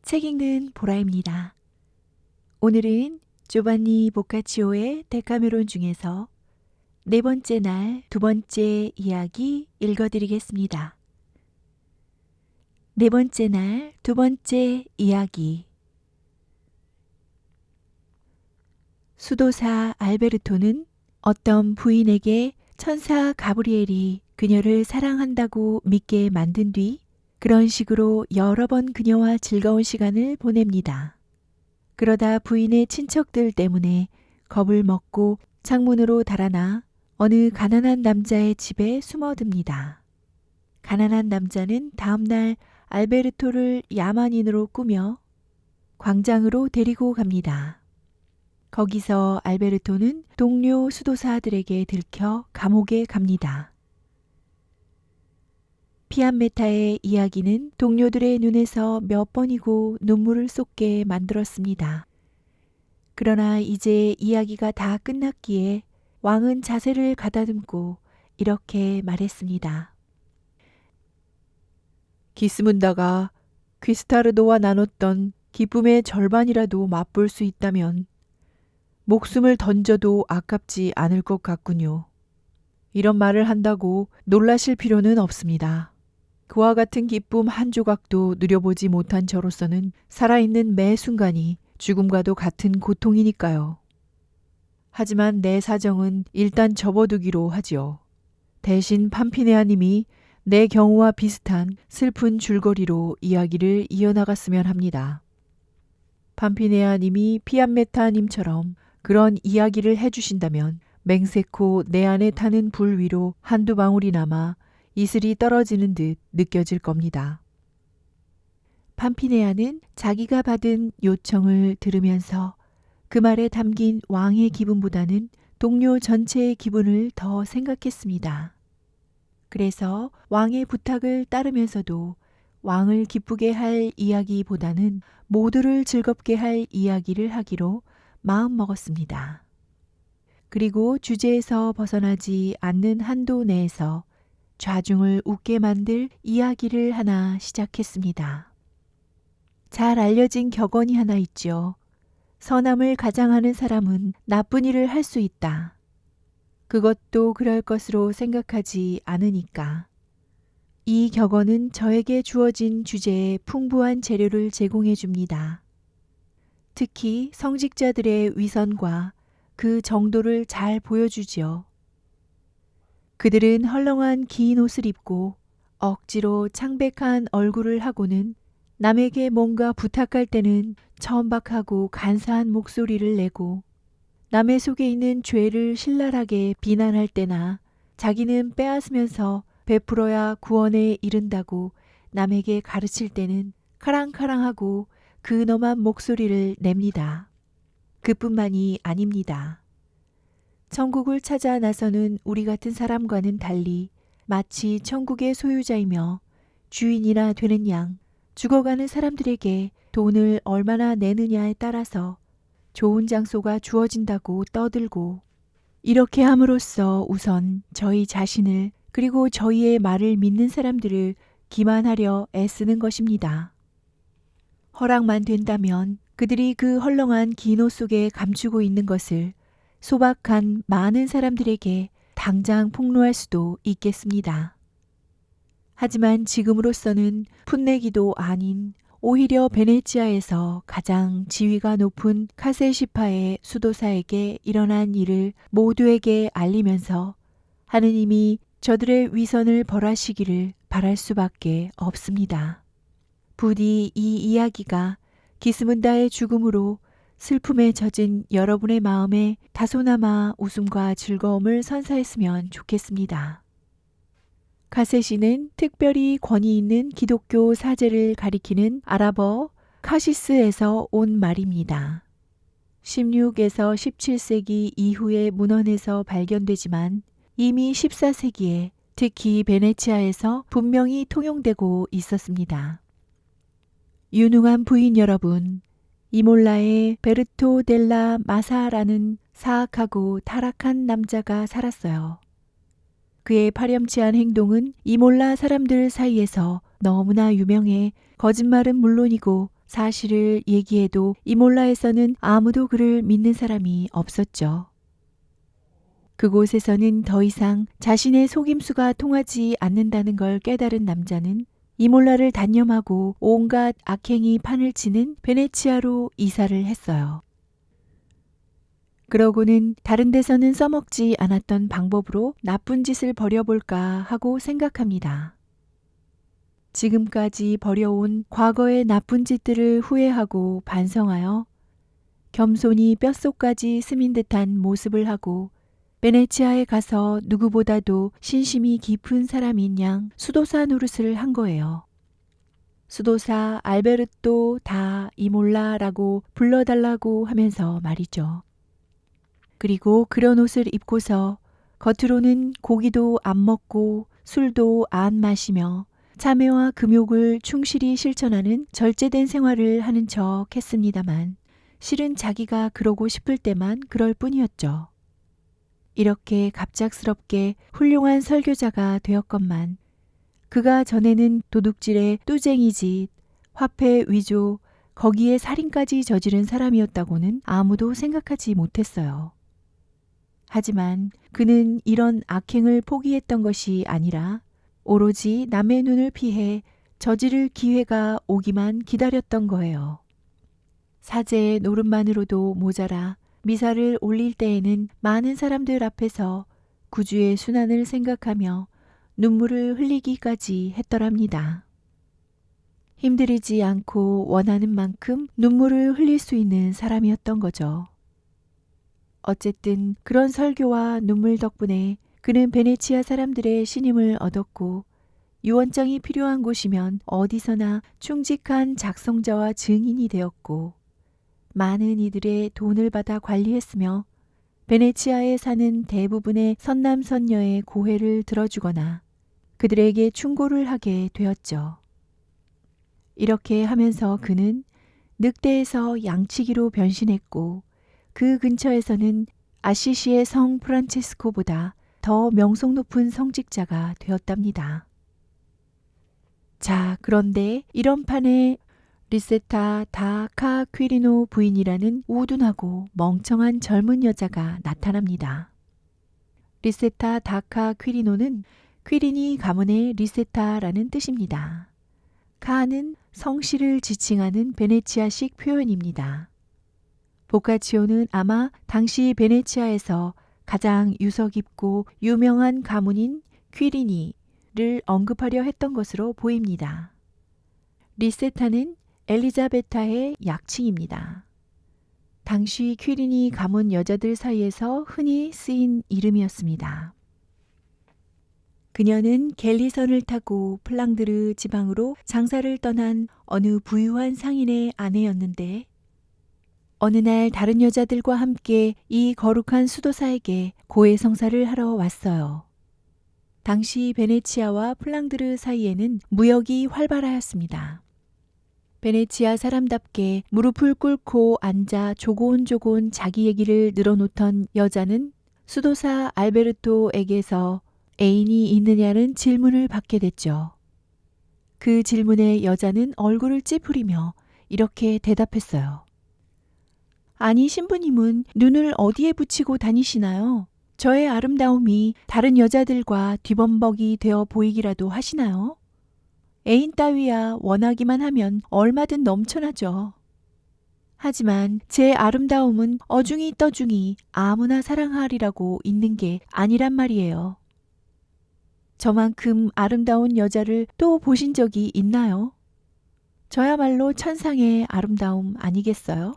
책 읽는 보라입니다. 오늘은 조반니 보카치오의 데카메론 중에서 네 번째 날 두 번째 이야기 읽어드리겠습니다. 네 번째 날 두 번째 이야기. 수도사 알베르토는 어떤 부인에게 천사 가브리엘이 그녀를 사랑한다고 믿게 만든 뒤 그런 식으로 여러 번 그녀와 즐거운 시간을 보냅니다. 그러다 부인의 친척들 때문에 겁을 먹고 창문으로 달아나 어느 가난한 남자의 집에 숨어듭니다. 가난한 남자는 다음날 알베르토를 야만인으로 꾸며 광장으로 데리고 갑니다. 거기서 알베르토는 동료 수도사들에게 들켜 감옥에 갑니다. 피암메타의 이야기는 동료들의 눈에서 몇 번이고 눈물을 쏟게 만들었습니다. 그러나 이제 이야기가 다 끝났기에 왕은 자세를 가다듬고 이렇게 말했습니다. 기스문다가 퀴스타르도와 나눴던 기쁨의 절반이라도 맛볼 수 있다면 목숨을 던져도 아깝지 않을 것 같군요. 이런 말을 한다고 놀라실 필요는 없습니다. 그와 같은 기쁨 한 조각도 누려보지 못한 저로서는 살아있는 매 순간이 죽음과도 같은 고통이니까요. 하지만 내 사정은 일단 접어두기로 하지요. 대신 팜피네아님이 내 경우와 비슷한 슬픈 줄거리로 이야기를 이어나갔으면 합니다. 팜피네아님이 피암메타님처럼 그런 이야기를 해주신다면 맹세코 내 안에 타는 불 위로 한두 방울이나마 이슬이 떨어지는 듯 느껴질 겁니다. 팜피네아는 자기가 받은 요청을 들으면서 그 말에 담긴 왕의 기분보다는 동료 전체의 기분을 더 생각했습니다. 그래서 왕의 부탁을 따르면서도 왕을 기쁘게 할 이야기보다는 모두를 즐겁게 할 이야기를 하기로 마음먹었습니다. 그리고 주제에서 벗어나지 않는 한도 내에서 좌중을 웃게 만들 이야기를 하나 시작했습니다. 잘 알려진 격언이 하나 있죠. 선함을 가장하는 사람은 나쁜 일을 할 수 있다. 그것도 그럴 것으로 생각하지 않으니까. 이 격언은 저에게 주어진 주제에 풍부한 재료를 제공해 줍니다. 특히 성직자들의 위선과 그 정도를 잘 보여주지요. 그들은 헐렁한 긴 옷을 입고 억지로 창백한 얼굴을 하고는 남에게 뭔가 부탁할 때는 천박하고 간사한 목소리를 내고 남의 속에 있는 죄를 신랄하게 비난할 때나 자기는 빼앗으면서 베풀어야 구원에 이른다고 남에게 가르칠 때는 카랑카랑하고 근엄한 목소리를 냅니다. 그뿐만이 아닙니다. 천국을 찾아 나서는 우리 같은 사람과는 달리 마치 천국의 소유자이며 주인이나 되는 양 죽어가는 사람들에게 돈을 얼마나 내느냐에 따라서 좋은 장소가 주어진다고 떠들고 이렇게 함으로써 우선 저희 자신을 그리고 저희의 말을 믿는 사람들을 기만하려 애쓰는 것입니다. 허락만 된다면 그들이 그 헐렁한 긴 옷 속에 감추고 있는 것을 소박한 많은 사람들에게 당장 폭로할 수도 있겠습니다. 하지만 지금으로서는 풋내기도 아닌 오히려 베네치아에서 가장 지위가 높은 카세시파의 수도사에게 일어난 일을 모두에게 알리면서 하느님이 저들의 위선을 벌하시기를 바랄 수밖에 없습니다. 부디 이 이야기가 기스문다의 죽음으로 슬픔에 젖은 여러분의 마음에 다소나마 웃음과 즐거움을 선사했으면 좋겠습니다. 카세시는 특별히 권위 있는 기독교 사제를 가리키는 아랍어 카시스에서 온 말입니다. 16에서 17세기 이후의 문헌에서 발견되지만 이미 14세기에 특히 베네치아에서 분명히 통용되고 있었습니다. 유능한 부인 여러분, 이몰라에 베르토 델라 마사라는 사악하고 타락한 남자가 살았어요. 그의 파렴치한 행동은 이몰라 사람들 사이에서 너무나 유명해 거짓말은 물론이고 사실을 얘기해도 이몰라에서는 아무도 그를 믿는 사람이 없었죠. 그곳에서는 더 이상 자신의 속임수가 통하지 않는다는 걸 깨달은 남자는 이몰라를 단념하고 온갖 악행이 판을 치는 베네치아로 이사를 했어요. 그러고는 다른 데서는 써먹지 않았던 방법으로 나쁜 짓을 벌여볼까 하고 생각합니다. 지금까지 벌여온 과거의 나쁜 짓들을 후회하고 반성하여 겸손히 뼛속까지 스민 듯한 모습을 하고 베네치아에 가서 누구보다도 신심이 깊은 사람인 양 수도사 노릇을 한 거예요. 수도사 알베르토 다 이몰라라고 불러달라고 하면서 말이죠. 그리고 그런 옷을 입고서 겉으로는 고기도 안 먹고 술도 안 마시며 참회와 금욕을 충실히 실천하는 절제된 생활을 하는 척 했습니다만 실은 자기가 그러고 싶을 때만 그럴 뿐이었죠. 이렇게 갑작스럽게 훌륭한 설교자가 되었건만 그가 전에는 도둑질에 뚜쟁이 짓, 화폐 위조, 거기에 살인까지 저지른 사람이었다고는 아무도 생각하지 못했어요. 하지만 그는 이런 악행을 포기했던 것이 아니라 오로지 남의 눈을 피해 저지를 기회가 오기만 기다렸던 거예요. 사제의 노름만으로도 모자라 미사를 올릴 때에는 많은 사람들 앞에서 구주의 순환을 생각하며 눈물을 흘리기까지 했더랍니다. 힘들이지 않고 원하는 만큼 눈물을 흘릴 수 있는 사람이었던 거죠. 어쨌든 그런 설교와 눈물 덕분에 그는 베네치아 사람들의 신임을 얻었고 유언장이 필요한 곳이면 어디서나 충직한 작성자와 증인이 되었고 많은 이들의 돈을 받아 관리했으며 베네치아에 사는 대부분의 선남선녀의 고해를 들어주거나 그들에게 충고를 하게 되었죠. 이렇게 하면서 그는 늑대에서 양치기로 변신했고 그 근처에서는 아시시의 성 프란체스코보다 더 명성 높은 성직자가 되었답니다. 자, 그런데 이런 판에 리세타 다 카퀴리노 부인이라는 우둔하고 멍청한 젊은 여자가 나타납니다. 리세타 다카 퀴리노는 퀴리니 가문의 리세타라는 뜻입니다. 카는 성씨를 지칭하는 베네치아식 표현입니다. 보카치오는 아마 당시 베네치아에서 가장 유서 깊고 유명한 가문인 퀴리니를 언급하려 했던 것으로 보입니다. 리세타는 엘리자베타의 약칭입니다. 당시 퀴리니 가문 여자들 사이에서 흔히 쓰인 이름이었습니다. 그녀는 갤리선을 타고 플랑드르 지방으로 장사를 떠난 어느 부유한 상인의 아내였는데 어느 날 다른 여자들과 함께 이 거룩한 수도사에게 고해성사를 하러 왔어요. 당시 베네치아와 플랑드르 사이에는 무역이 활발하였습니다. 베네치아 사람답게 무릎을 꿇고 앉아 조곤조곤 자기 얘기를 늘어놓던 여자는 수도사 알베르토에게서 애인이 있느냐는 질문을 받게 됐죠. 그 질문에 여자는 얼굴을 찌푸리며 이렇게 대답했어요. 아니, 신부님은 눈을 어디에 붙이고 다니시나요? 저의 아름다움이 다른 여자들과 뒤범벅이 되어 보이기라도 하시나요? 애인 따위야 원하기만 하면 얼마든 넘쳐나죠. 하지만 제 아름다움은 어중이 떠중이 아무나 사랑하리라고 있는 게 아니란 말이에요. 저만큼 아름다운 여자를 또 보신 적이 있나요? 저야말로 천상의 아름다움 아니겠어요?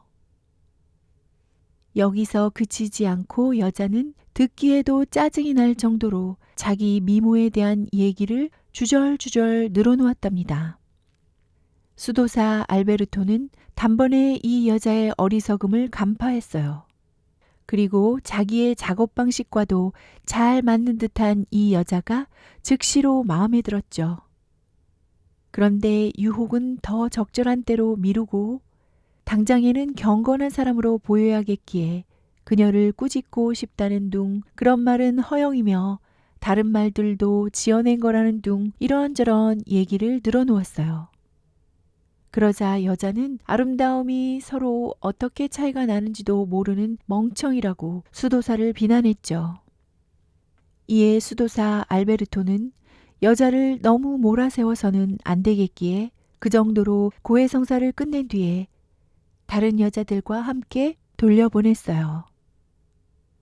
여기서 그치지 않고 여자는 듣기에도 짜증이 날 정도로 자기 미모에 대한 얘기를 주절주절 늘어놓았답니다. 수도사 알베르토는 단번에 이 여자의 어리석음을 간파했어요. 그리고 자기의 작업 방식과도 잘 맞는 듯한 이 여자가 즉시로 마음에 들었죠. 그런데 유혹은 더 적절한 때로 미루고 당장에는 경건한 사람으로 보여야겠기에 그녀를 꾸짖고 싶다는 둥 그런 말은 허영이며 다른 말들도 지어낸 거라는 둥 이런저런 얘기를 늘어놓았어요. 그러자 여자는 아름다움이 서로 어떻게 차이가 나는지도 모르는 멍청이라고 수도사를 비난했죠. 이에 수도사 알베르토는 여자를 너무 몰아세워서는 안 되겠기에 그 정도로 고해성사를 끝낸 뒤에 다른 여자들과 함께 돌려보냈어요.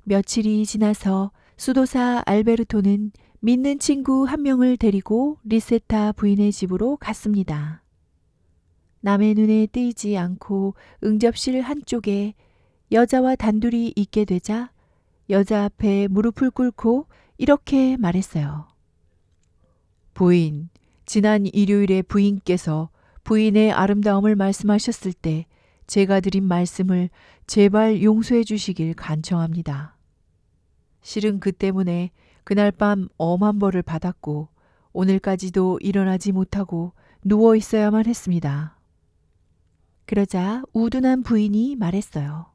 며칠이 지나서 수도사 알베르토는 믿는 친구 한 명을 데리고 리세타 부인의 집으로 갔습니다. 남의 눈에 띄지 않고 응접실 한쪽에 여자와 단둘이 있게 되자 여자 앞에 무릎을 꿇고 이렇게 말했어요. 부인, 지난 일요일에 부인께서 부인의 아름다움을 말씀하셨을 때 제가 드린 말씀을 제발 용서해 주시길 간청합니다. 실은 그 때문에 그날 밤 엄한 벌을 받았고 오늘까지도 일어나지 못하고 누워 있어야만 했습니다. 그러자 우둔한 부인이 말했어요.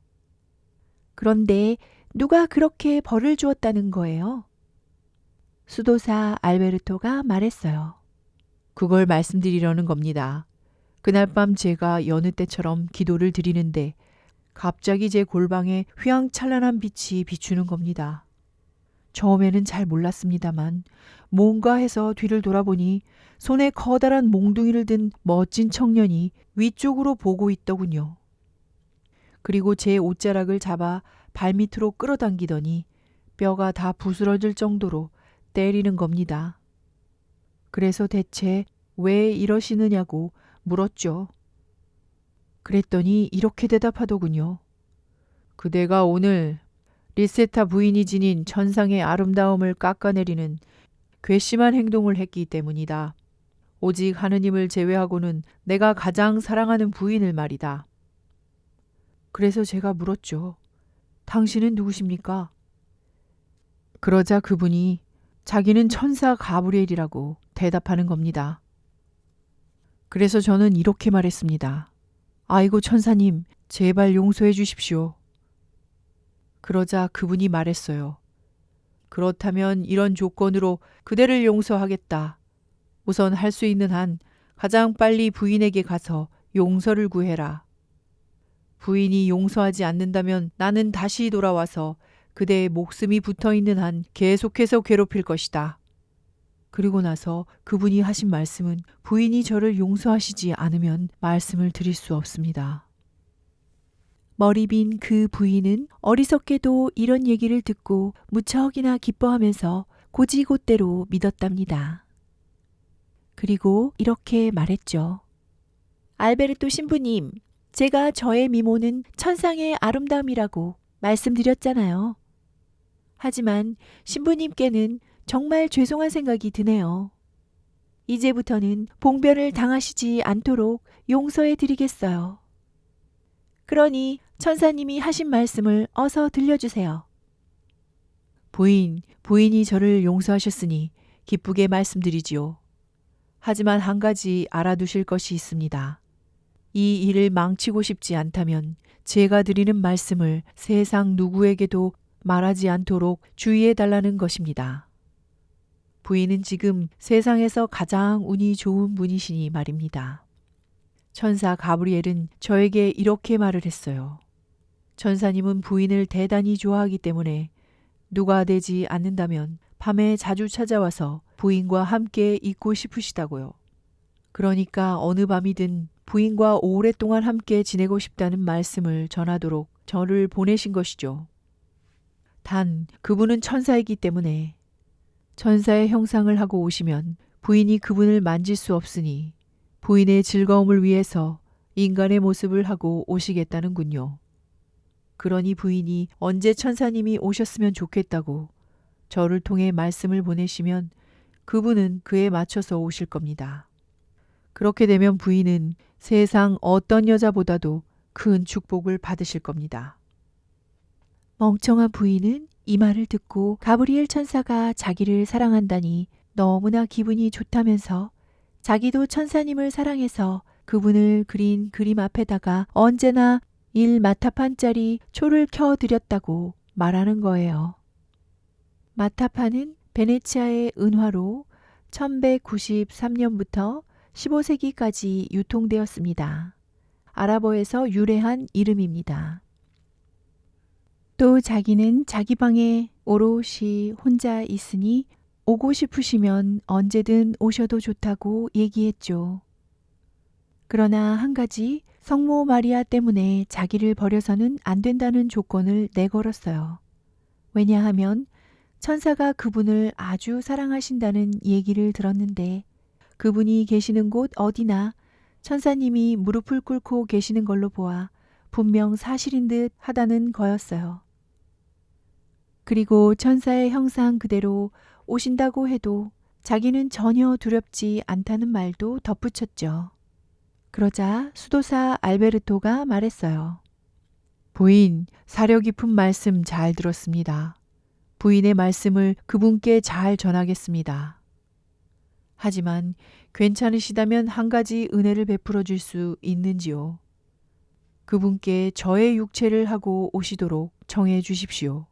그런데 누가 그렇게 벌을 주었다는 거예요? 수도사 알베르토가 말했어요. 그걸 말씀드리려는 겁니다. 그날 밤 제가 여느 때처럼 기도를 드리는데 갑자기 제 골방에 휘황찬란한 빛이 비추는 겁니다. 처음에는 잘 몰랐습니다만 뭔가 해서 뒤를 돌아보니 손에 커다란 몽둥이를 든 멋진 청년이 위쪽으로 보고 있더군요. 그리고 제 옷자락을 잡아 발밑으로 끌어당기더니 뼈가 다 부스러질 정도로 때리는 겁니다. 그래서 대체 왜 이러시느냐고 물었죠. 그랬더니 이렇게 대답하더군요. 그대가 오늘 리세타 부인이 지닌 천상의 아름다움을 깎아내리는 괘씸한 행동을 했기 때문이다. 오직 하느님을 제외하고는 내가 가장 사랑하는 부인을 말이다. 그래서 제가 물었죠. 당신은 누구십니까? 그러자 그분이 자기는 천사 가브리엘이라고 대답하는 겁니다. 그래서 저는 이렇게 말했습니다. 아이고 천사님, 제발 용서해 주십시오. 그러자 그분이 말했어요. 그렇다면 이런 조건으로 그대를 용서하겠다. 우선 할 수 있는 한 가장 빨리 부인에게 가서 용서를 구해라. 부인이 용서하지 않는다면 나는 다시 돌아와서 그대의 목숨이 붙어있는 한 계속해서 괴롭힐 것이다. 그리고 나서 그분이 하신 말씀은 부인이 저를 용서하시지 않으면 말씀을 드릴 수 없습니다. 머리 빈 그 부인은 어리석게도 이런 얘기를 듣고 무척이나 기뻐하면서 고지곳대로 믿었답니다. 그리고 이렇게 말했죠. 알베르토 신부님, 제가 저의 미모는 천상의 아름다움이라고 말씀드렸잖아요. 하지만 신부님께는 정말 죄송한 생각이 드네요. 이제부터는 봉변을 당하시지 않도록 용서해 드리겠어요. 그러니 천사님이 하신 말씀을 어서 들려주세요. 부인이 저를 용서하셨으니 기쁘게 말씀드리지요. 하지만 한 가지 알아두실 것이 있습니다. 이 일을 망치고 싶지 않다면 제가 드리는 말씀을 세상 누구에게도 말하지 않도록 주의해 달라는 것입니다. 부인은 지금 세상에서 가장 운이 좋은 분이시니 말입니다. 천사 가브리엘은 저에게 이렇게 말을 했어요. 천사님은 부인을 대단히 좋아하기 때문에 누가 되지 않는다면 밤에 자주 찾아와서 부인과 함께 있고 싶으시다고요. 그러니까 어느 밤이든 부인과 오랫동안 함께 지내고 싶다는 말씀을 전하도록 저를 보내신 것이죠. 단 그분은 천사이기 때문에 천사의 형상을 하고 오시면 부인이 그분을 만질 수 없으니 부인의 즐거움을 위해서 인간의 모습을 하고 오시겠다는군요. 그러니 부인이 언제 천사님이 오셨으면 좋겠다고 저를 통해 말씀을 보내시면 그분은 그에 맞춰서 오실 겁니다. 그렇게 되면 부인은 세상 어떤 여자보다도 큰 축복을 받으실 겁니다. 멍청한 부인은 이 말을 듣고 가브리엘 천사가 자기를 사랑한다니 너무나 기분이 좋다면서 자기도 천사님을 사랑해서 그분을 그린 그림 앞에다가 언제나 1마타판짜리 초를 켜드렸다고 말하는 거예요. 마타판은 베네치아의 은화로 1193년부터 15세기까지 유통되었습니다. 아랍어에서 유래한 이름입니다. 또 자기는 자기 방에 오롯이 혼자 있으니 오고 싶으시면 언제든 오셔도 좋다고 얘기했죠. 그러나 한 가지 성모 마리아 때문에 자기를 버려서는 안 된다는 조건을 내걸었어요. 왜냐하면 천사가 그분을 아주 사랑하신다는 얘기를 들었는데 그분이 계시는 곳 어디나 천사님이 무릎을 꿇고 계시는 걸로 보아 분명 사실인 듯 하다는 거였어요. 그리고 천사의 형상 그대로 오신다고 해도 자기는 전혀 두렵지 않다는 말도 덧붙였죠. 그러자 수도사 알베르토가 말했어요. 부인, 사려 깊은 말씀 잘 들었습니다. 부인의 말씀을 그분께 잘 전하겠습니다. 하지만 괜찮으시다면 한 가지 은혜를 베풀어 줄 수 있는지요? 그분께 저의 육체를 하고 오시도록 정해 주십시오.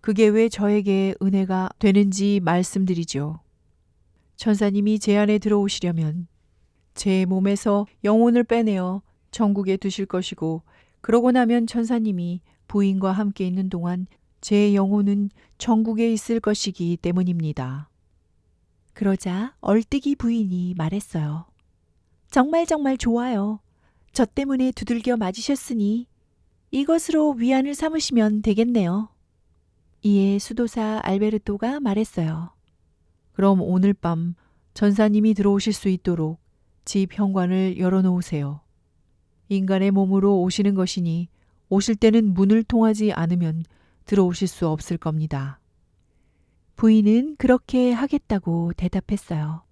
그게 왜 저에게 은혜가 되는지 말씀드리죠. 천사님이 제 안에 들어오시려면 제 몸에서 영혼을 빼내어 천국에 두실 것이고 그러고 나면 천사님이 부인과 함께 있는 동안 제 영혼은 천국에 있을 것이기 때문입니다. 그러자 얼뜨기 부인이 말했어요. 정말 좋아요. 저 때문에 두들겨 맞으셨으니 이것으로 위안을 삼으시면 되겠네요. 이에 수도사 알베르토가 말했어요. 그럼 오늘 밤 전사님이 들어오실 수 있도록 집 현관을 열어놓으세요. 인간의 몸으로 오시는 것이니 오실 때는 문을 통하지 않으면 들어오실 수 없을 겁니다. 부인은 그렇게 하겠다고 대답했어요.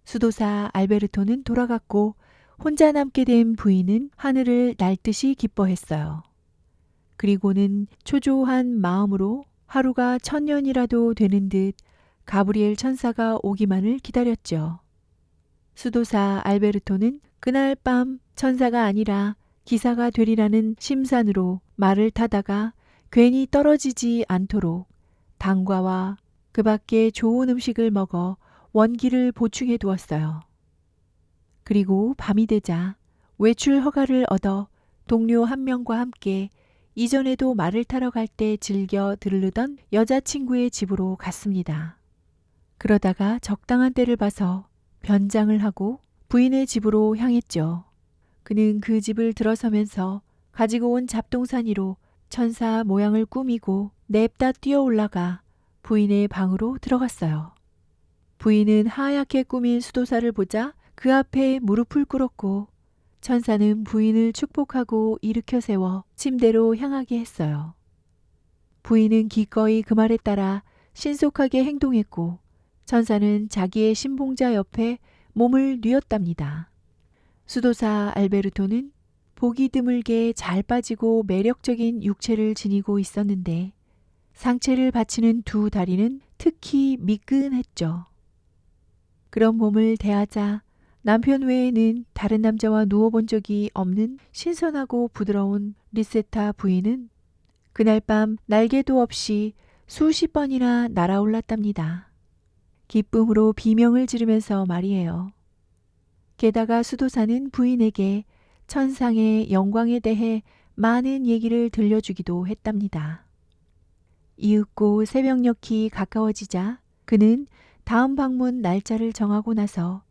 수도사 알베르토는 돌아갔고 혼자 남게 된 부인은 하늘을 날듯이 기뻐했어요. 그리고는 초조한 마음으로 하루가 1000년이라도 되는 듯 가브리엘 천사가 오기만을 기다렸죠. 수도사 알베르토는 그날 밤 천사가 아니라 기사가 되리라는 심산으로 말을 타다가 괜히 떨어지지 않도록 당과와 그 밖에 좋은 음식을 먹어 원기를 보충해 두었어요. 그리고 밤이 되자 외출 허가를 얻어 동료 한 명과 함께 이전에도 말을 타러 갈 때 즐겨 들르던 여자친구의 집으로 갔습니다. 그러다가 적당한 때를 봐서 변장을 하고 부인의 집으로 향했죠. 그는 그 집을 들어서면서 가지고 온 잡동사니로 천사 모양을 꾸미고 냅다 뛰어 올라가 부인의 방으로 들어갔어요. 부인은 하얗게 꾸민 수도사를 보자 그 앞에 무릎을 꿇었고 천사는 부인을 축복하고 일으켜 세워 침대로 향하게 했어요. 부인은 기꺼이 그 말에 따라 신속하게 행동했고 천사는 자기의 신봉자 옆에 몸을 뉘었답니다. 수도사 알베르토는 보기 드물게 잘 빠지고 매력적인 육체를 지니고 있었는데 상체를 받치는 두 다리는 특히 미끈했죠. 그런 몸을 대하자 남편 외에는 다른 남자와 누워본 적이 없는 신선하고 부드러운 리세타 부인은 그날 밤 날개도 없이 수십 번이나 날아올랐답니다. 기쁨으로 비명을 지르면서 말이에요. 게다가 수도사는 부인에게 천상의 영광에 대해 많은 얘기를 들려주기도 했답니다. 이윽고 새벽녘이 가까워지자 그는 다음 방문 날짜를 정하고 나서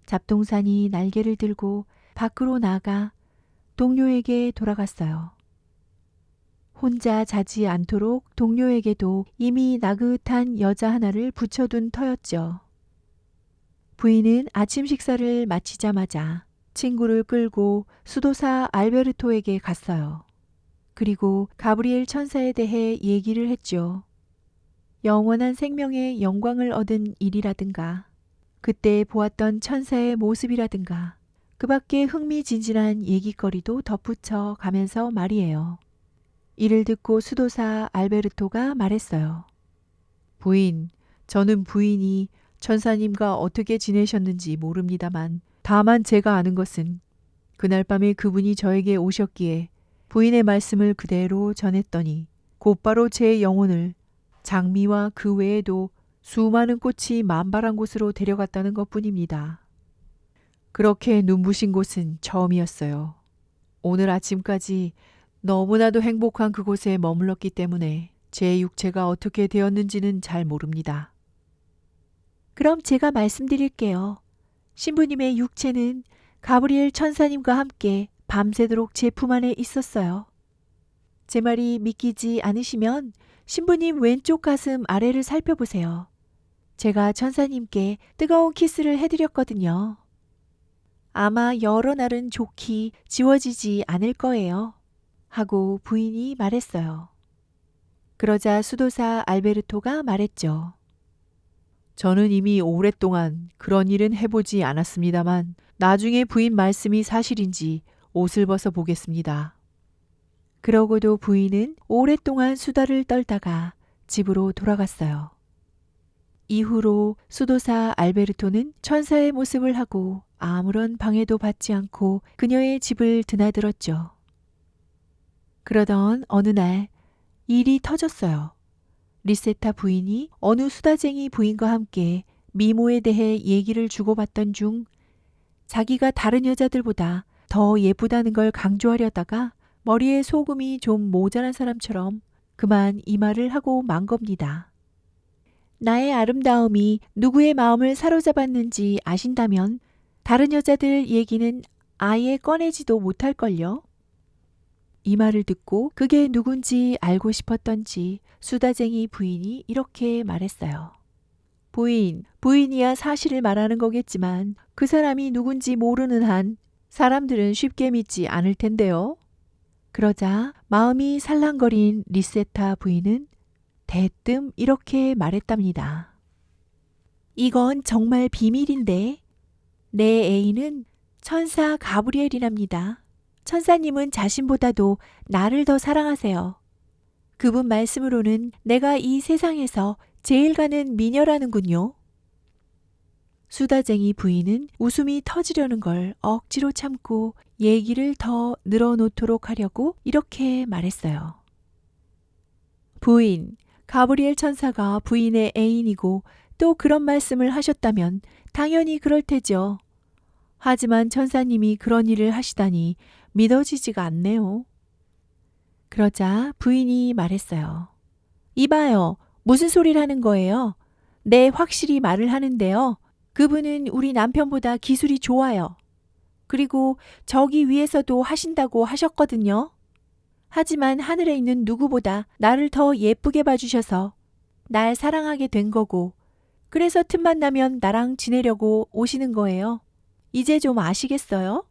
잡동사니 날개를 들고 밖으로 나가 동료에게 돌아갔어요. 혼자 자지 않도록 동료에게도 이미 나긋한 여자 하나를 붙여둔 터였죠. 부인은 아침 식사를 마치자마자 친구를 끌고 수도사 알베르토에게 갔어요. 그리고 가브리엘 천사에 대해 얘기를 했죠. 영원한 생명의 영광을 얻은 일이라든가 그때 보았던 천사의 모습이라든가 그 밖에 흥미진진한 얘기거리도 덧붙여 가면서 말이에요. 이를 듣고 수도사 알베르토가 말했어요. 부인, 저는 부인이 천사님과 어떻게 지내셨는지 모릅니다만 다만 제가 아는 것은 그날 밤에 그분이 저에게 오셨기에 부인의 말씀을 그대로 전했더니 곧바로 제 영혼을 장미와 그 외에도 수많은 꽃이 만발한 곳으로 데려갔다는 것뿐입니다. 그렇게 눈부신 곳은 처음이었어요. 오늘 아침까지 너무나도 행복한 그곳에 머물렀기 때문에 제 육체가 어떻게 되었는지는 잘 모릅니다. 그럼 제가 말씀드릴게요. 신부님의 육체는 가브리엘 천사님과 함께 밤새도록 제 품 안에 있었어요. 제 말이 믿기지 않으시면 신부님 왼쪽 가슴 아래를 살펴보세요. 제가 천사님께 뜨거운 키스를 해드렸거든요. 아마 여러 날은 좋게 지워지지 않을 거예요. 하고 부인이 말했어요. 그러자 수도사 알베르토가 말했죠. 저는 이미 오랫동안 그런 일은 해보지 않았습니다만 나중에 부인 말씀이 사실인지 옷을 벗어 보겠습니다. 그러고도 부인은 오랫동안 수다를 떨다가 집으로 돌아갔어요. 이후로 수도사 알베르토는 천사의 모습을 하고 아무런 방해도 받지 않고 그녀의 집을 드나들었죠. 그러던 어느 날 일이 터졌어요. 리세타 부인이 어느 수다쟁이 부인과 함께 미모에 대해 얘기를 주고받던 중 자기가 다른 여자들보다 더 예쁘다는 걸 강조하려다가 머리에 소금이 좀 모자란 사람처럼 그만 이 말을 하고 만 겁니다. 나의 아름다움이 누구의 마음을 사로잡았는지 아신다면 다른 여자들 얘기는 아예 꺼내지도 못할걸요. 이 말을 듣고 그게 누군지 알고 싶었던지 수다쟁이 부인이 이렇게 말했어요. 부인이야 사실을 말하는 거겠지만 그 사람이 누군지 모르는 한 사람들은 쉽게 믿지 않을 텐데요. 그러자 마음이 살랑거린 리세타 부인은 대뜸 이렇게 말했답니다. 이건 정말 비밀인데 내 애인은 천사 가브리엘이랍니다. 천사님은 자신보다도 나를 더 사랑하세요. 그분 말씀으로는 내가 이 세상에서 제일 가는 미녀라는군요. 수다쟁이 부인은 웃음이 터지려는 걸 억지로 참고 얘기를 더 늘어놓도록 하려고 이렇게 말했어요. 부인, 가브리엘 천사가 부인의 애인이고 또 그런 말씀을 하셨다면 당연히 그럴 테죠. 하지만 천사님이 그런 일을 하시다니 믿어지지가 않네요. 그러자 부인이 말했어요. 이봐요. 무슨 소리를 하는 거예요? 네, 확실히 말을 하는데요. 그분은 우리 남편보다 기술이 좋아요. 그리고 저기 위에서도 하신다고 하셨거든요. 하지만 하늘에 있는 누구보다 나를 더 예쁘게 봐주셔서 날 사랑하게 된 거고 그래서 틈만 나면 나랑 지내려고 오시는 거예요. 이제 좀 아시겠어요?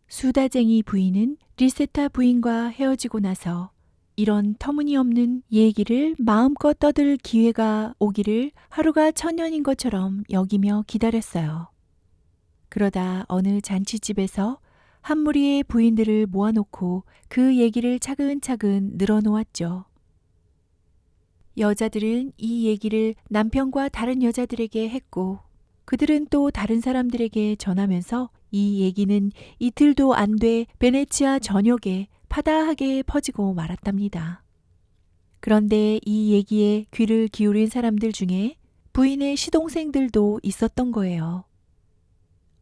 수다쟁이 부인은 리세타 부인과 헤어지고 나서 이런 터무니없는 얘기를 마음껏 떠들 기회가 오기를 하루가 천년인 것처럼 여기며 기다렸어요. 그러다 어느 잔치집에서 한 무리의 부인들을 모아놓고 그 얘기를 차근차근 늘어놓았죠. 여자들은 이 얘기를 남편과 다른 여자들에게 했고 그들은 또 다른 사람들에게 전하면서 이 얘기는 이틀도 안 돼 베네치아 전역에 파다하게 퍼지고 말았답니다. 그런데 이 얘기에 귀를 기울인 사람들 중에 부인의 시동생들도 있었던 거예요.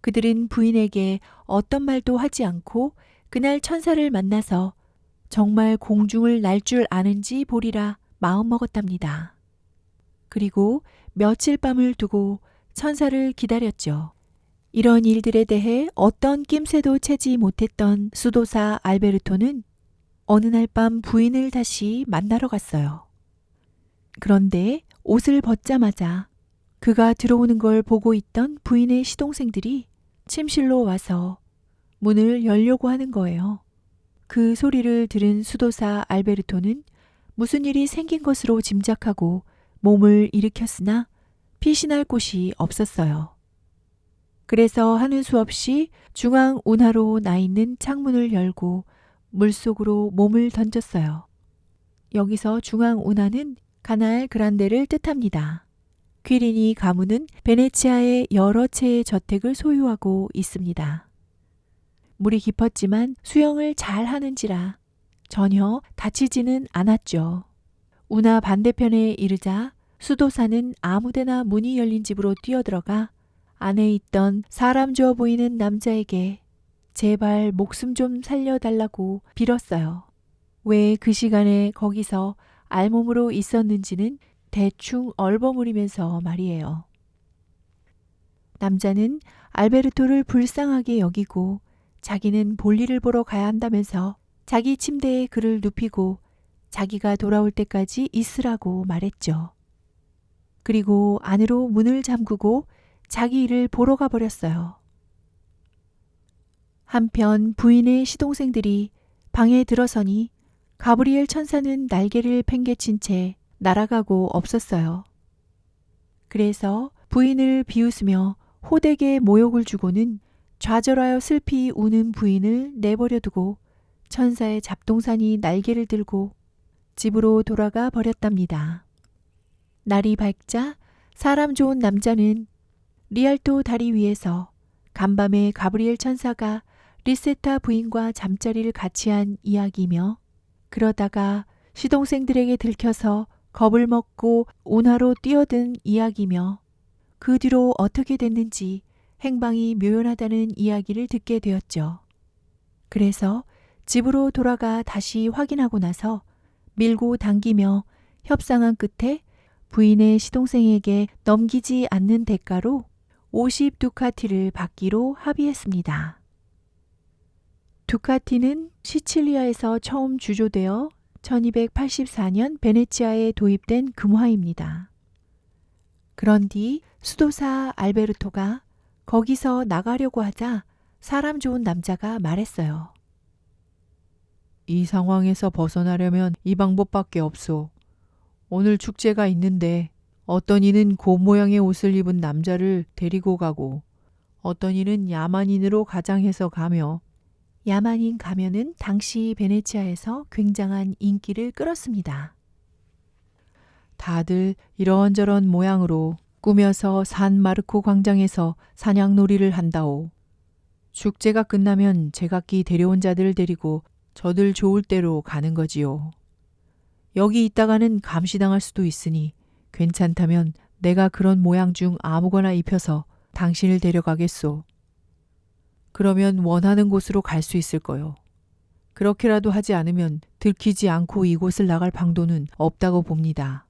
그들은 부인에게 어떤 말도 하지 않고 그날 천사를 만나서 정말 공중을 날 줄 아는지 보리라 마음먹었답니다. 그리고 며칠 밤을 두고 천사를 기다렸죠. 이런 일들에 대해 어떤 낌새도 채지 못했던 수도사 알베르토는 어느 날 밤 부인을 다시 만나러 갔어요. 그런데 옷을 벗자마자 그가 들어오는 걸 보고 있던 부인의 시동생들이 침실로 와서 문을 열려고 하는 거예요. 그 소리를 들은 수도사 알베르토는 무슨 일이 생긴 것으로 짐작하고 몸을 일으켰으나 피신할 곳이 없었어요. 그래서 하는 수 없이 중앙 운하로 나 있는 창문을 열고 물속으로 몸을 던졌어요. 여기서 중앙 운하는 가날 그란데를 뜻합니다. 퀴리니 가문은 베네치아의 여러 채의 저택을 소유하고 있습니다. 물이 깊었지만 수영을 잘 하는지라 전혀 다치지는 않았죠. 운하 반대편에 이르자 수도사는 아무데나 문이 열린 집으로 뛰어들어가 안에 있던 사람 좋아 보이는 남자에게 제발 목숨 좀 살려달라고 빌었어요. 왜 그 시간에 거기서 알몸으로 있었는지는 대충 얼버무리면서 말이에요. 남자는 알베르토를 불쌍하게 여기고 자기는 볼일을 보러 가야 한다면서 자기 침대에 그를 눕히고 자기가 돌아올 때까지 있으라고 말했죠. 그리고 안으로 문을 잠그고 자기 일을 보러 가버렸어요. 한편 부인의 시동생들이 방에 들어서니 가브리엘 천사는 날개를 팽개친 채 날아가고 없었어요. 그래서 부인을 비웃으며 호되게 모욕을 주고는 좌절하여 슬피 우는 부인을 내버려 두고 천사의 잡동사니 날개를 들고 집으로 돌아가 버렸답니다. 날이 밝자 사람 좋은 남자는 리알토 다리 위에서 간밤에 가브리엘 천사가 리세타 부인과 잠자리를 같이 한 이야기며 그러다가 시동생들에게 들켜서 겁을 먹고 운하로 뛰어든 이야기며 그 뒤로 어떻게 됐는지 행방이 묘연하다는 이야기를 듣게 되었죠. 그래서 집으로 돌아가 다시 확인하고 나서 밀고 당기며 협상한 끝에 부인의 시동생에게 넘기지 않는 대가로 50두카티를 받기로 합의했습니다. 두카티는 시칠리아에서 처음 주조되어 1284년 베네치아에 도입된 금화입니다. 그런 뒤 수도사 알베르토가 거기서 나가려고 하자 사람 좋은 남자가 말했어요. 이 상황에서 벗어나려면 이 방법밖에 없소. 오늘 축제가 있는데 어떤 이는 곰 모양의 옷을 입은 남자를 데리고 가고 어떤 이는 야만인으로 가장해서 가며 야만인 가면은 당시 베네치아에서 굉장한 인기를 끌었습니다. 다들 이런저런 모양으로 꾸며서 산 마르코 광장에서 사냥놀이를 한다오. 축제가 끝나면 제각기 데려온 자들을 데리고 저들 좋을 대로 가는 거지요. 여기 있다가는 감시당할 수도 있으니 괜찮다면 내가 그런 모양 중 아무거나 입혀서 당신을 데려가겠소. 그러면 원하는 곳으로 갈 수 있을 거요. 그렇게라도 하지 않으면 들키지 않고 이곳을 나갈 방도는 없다고 봅니다.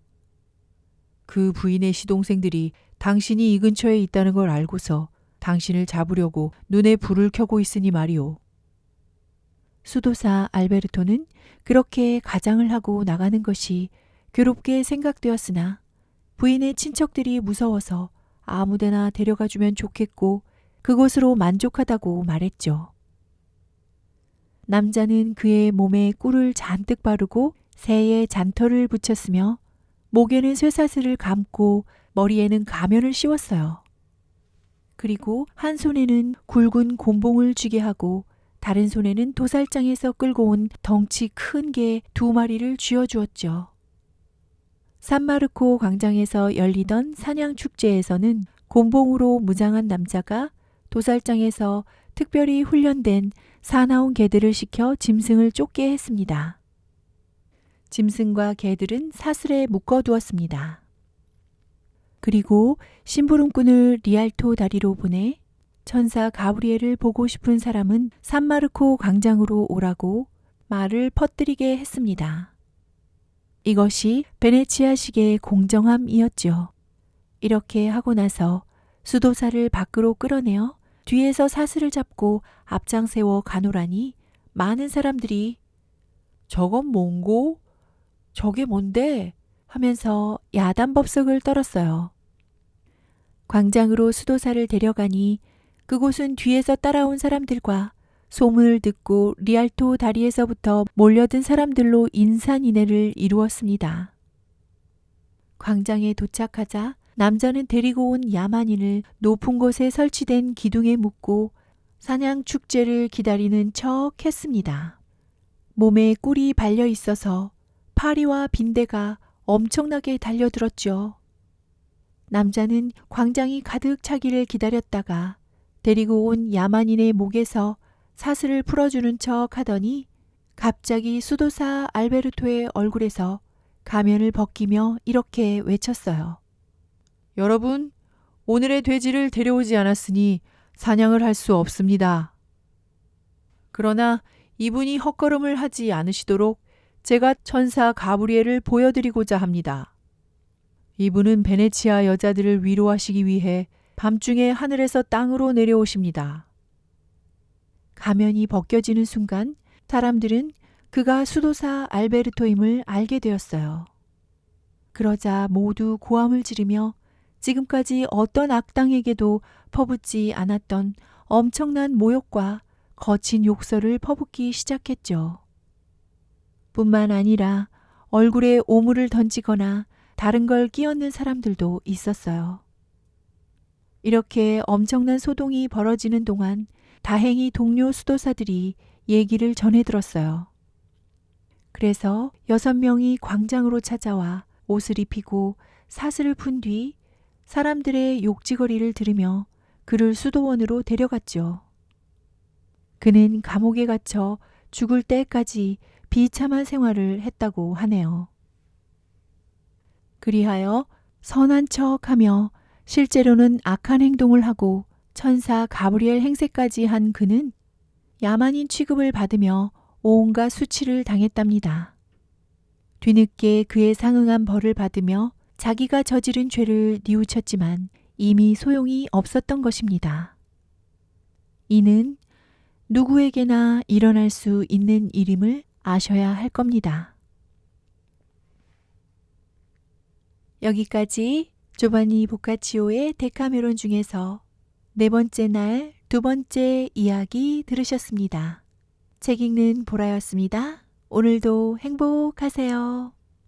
그 부인의 시동생들이 당신이 이 근처에 있다는 걸 알고서 당신을 잡으려고 눈에 불을 켜고 있으니 말이오. 수도사 알베르토는 그렇게 가장을 하고 나가는 것이 괴롭게 생각되었으나 부인의 친척들이 무서워서 아무데나 데려가주면 좋겠고 그곳으로 만족하다고 말했죠. 남자는 그의 몸에 꿀을 잔뜩 바르고 새에 잔털을 붙였으며 목에는 쇠사슬을 감고 머리에는 가면을 씌웠어요. 그리고 한 손에는 굵은 곤봉을 쥐게 하고 다른 손에는 도살장에서 끌고 온 덩치 큰 개 2마리를 쥐어주었죠. 산마르코 광장에서 열리던 사냥 축제에서는 곤봉으로 무장한 남자가 도살장에서 특별히 훈련된 사나운 개들을 시켜 짐승을 쫓게 했습니다. 짐승과 개들은 사슬에 묶어두었습니다. 그리고 심부름꾼을 리알토 다리로 보내 천사 가브리엘을 보고 싶은 사람은 산마르코 광장으로 오라고 말을 퍼뜨리게 했습니다. 이것이 베네치아식의 공정함이었죠. 이렇게 하고 나서 수도사를 밖으로 끌어내어 뒤에서 사슬을 잡고 앞장 세워 가노라니 많은 사람들이 저건 뭔고? 저게 뭔데? 하면서 야단법석을 떨었어요. 광장으로 수도사를 데려가니 그곳은 뒤에서 따라온 사람들과 소문을 듣고 리알토 다리에서부터 몰려든 사람들로 인산인해를 이루었습니다. 광장에 도착하자 남자는 데리고 온 야만인을 높은 곳에 설치된 기둥에 묶고 사냥 축제를 기다리는 척 했습니다. 몸에 꿀이 발려 있어서 파리와 빈대가 엄청나게 달려들었죠. 남자는 광장이 가득 차기를 기다렸다가 데리고 온 야만인의 목에서 사슬을 풀어주는 척 하더니 갑자기 수도사 알베르토의 얼굴에서 가면을 벗기며 이렇게 외쳤어요. 여러분, 오늘의 돼지를 데려오지 않았으니 사냥을 할 수 없습니다. 그러나 이분이 헛걸음을 하지 않으시도록 제가 천사 가브리엘을 보여드리고자 합니다. 이분은 베네치아 여자들을 위로하시기 위해 밤중에 하늘에서 땅으로 내려오십니다. 가면이 벗겨지는 순간 사람들은 그가 수도사 알베르토임을 알게 되었어요. 그러자 모두 고함을 지르며 지금까지 어떤 악당에게도 퍼붓지 않았던 엄청난 모욕과 거친 욕설을 퍼붓기 시작했죠. 뿐만 아니라 얼굴에 오물을 던지거나 다른 걸 끼얹는 사람들도 있었어요. 이렇게 엄청난 소동이 벌어지는 동안 다행히 동료 수도사들이 얘기를 전해 들었어요. 그래서 6명이 광장으로 찾아와 옷을 입히고 사슬을 푼 뒤 사람들의 욕지거리를 들으며 그를 수도원으로 데려갔죠. 그는 감옥에 갇혀 죽을 때까지 비참한 생활을 했다고 하네요. 그리하여 선한 척하며 실제로는 악한 행동을 하고 천사 가브리엘 행세까지 한 그는 야만인 취급을 받으며 온갖 수치를 당했답니다. 뒤늦게 그에 상응한 벌을 받으며 자기가 저지른 죄를 뉘우쳤지만 이미 소용이 없었던 것입니다. 이는 누구에게나 일어날 수 있는 일임을 아셔야 할 겁니다. 여기까지 조바니 보카치오의 데카메론 중에서 4번째 날 2번째 이야기 들으셨습니다. 책 읽는 보라였습니다. 오늘도 행복하세요.